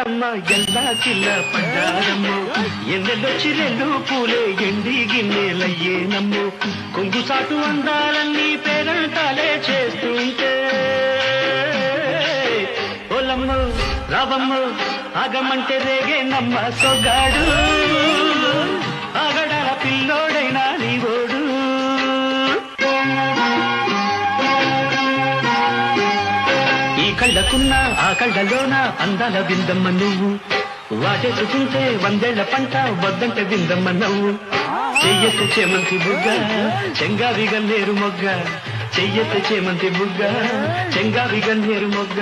అమ్మ ఎల్లా చిల్ల పడ్డారమ్మో ఎన్నెల్లొచ్చి రెండు పూలే ఎండి గిన్నెలయ్యేనమ్మో కొంగు సాటు అందాలన్నీ పేరంటాలే చేస్తుంటే ఓలమ్మో రావమ్మో ఆగమంటే రేగేనమ్మ సొగాడు ఆగడాల పిల్లోడైనా నీవోడు కళ్ళకున్న ఆ కళ్ళలోన అందాల విందమ్మ నువ్వు వాటేసుకుంటే వందేళ్ల పంట వద్దంటే విందమ్మ నవ్వు చెయ్యెత్తే చేమంతి బుగ్గ చెంగావి గన్నేరు మొగ్గ చెయ్యెత్తే చేమంతి బుగ్గ చెంగావి గన్నేరు మొగ్గ